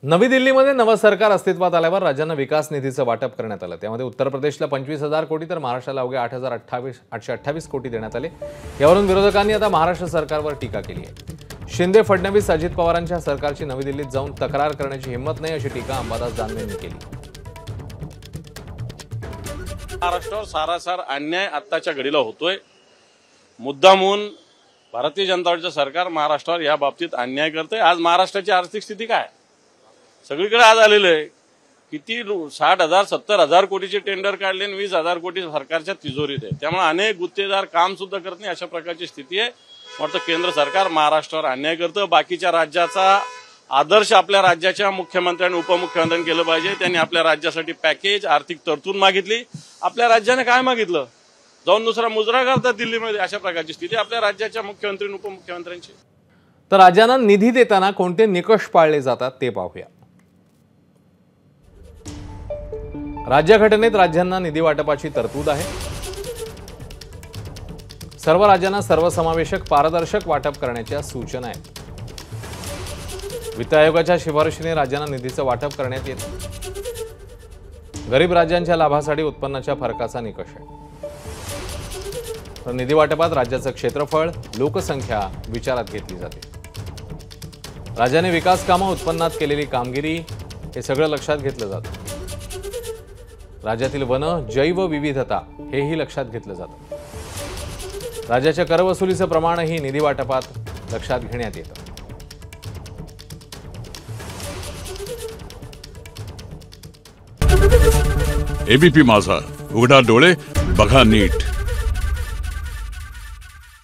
नवी दिल्लीमध्ये नवं सरकार अस्तित्वात आल्यावर राज्यांना विकास निधीचं वाटप करण्यात आलं। त्यामध्ये उत्तर प्रदेशला 25,000 कोटी तर महाराष्ट्राला अवघे 8,828 कोटी देण्यात आले। यावरून विरोधकांनी आता महाराष्ट्र सरकारवर टीका केली आहे। शिंदे, फडणवीस, अजित पवारांच्या सरकारची नवी दिल्लीत जाऊन तक्रार करण्याची हिंमत नाही अशी टीका अंबादास दानवे यांनी केली। महाराष्ट्रावर सारासार अन्याय आत्ताच्या घडीला होतोय। मुद्दामून भारतीय जनता पार्टीचं सरकार महाराष्ट्रावर या बाबतीत अन्याय करतंय। आज महाराष्ट्राची आर्थिक स्थिती काय सगळीकडे आज आलेलं आहे। किती 60,000 70,000 कोटीचे टेंडर काढले आणि 20,000 कोटी सरकारच्या तिजोरीत आहे। त्यामुळे अनेक गुत्तेदार काम सुद्धा करत नाही, अशा प्रकारची स्थिती आहे। वाटतं केंद्र सरकार महाराष्ट्रावर अन्याय करतं। बाकीच्या राज्याचा आदर्श आपल्या राज्याच्या मुख्यमंत्र्यांनी उपमुख्यमंत्र्यांनी केलं पाहिजे। त्यांनी आपल्या राज्यासाठी पॅकेज आर्थिक तरतूद मागितली। आपल्या राज्याने काय मागितलं? जाऊन दुसरा मुजरा करतात दिल्लीमध्ये। अशा प्रकारची स्थिती आपल्या राज्याच्या मुख्यमंत्री आणि उपमुख्यमंत्र्यांची। तर राज्यांना निधी देताना कोणते निकष पाळले जातात ते पाहूया। राज्यघटनेत राज्यांना निधी वाटपाची तरतूद आहे। सर्व राज्यांना सर्वसमावेशक पारदर्शक वाटप करण्याच्या सूचना आहेत। वित्त आयोगाच्या शिफारशीने राज्यांना निधीचं वाटप करण्यात येतं। गरीब राज्यांच्या लाभासाठी उत्पन्नाच्या फरकाचा निकष आहे। तर निधी वाटपात राज्याचं क्षेत्रफळ, लोकसंख्या विचारात घेतली जाते। राज्याने विकास कामं, उत्पन्नात केलेली कामगिरी हे सगळं लक्षात घेतलं जातं। राज्यातील वन, जैव विविधता हेही लक्षात घेतलं जातं। राज्याच्या करवसुलीचं प्रमाणही निधी वाटपात लक्षात घेण्यात येतं। एबीपी माझा, उघडा डोळे बघा नीट।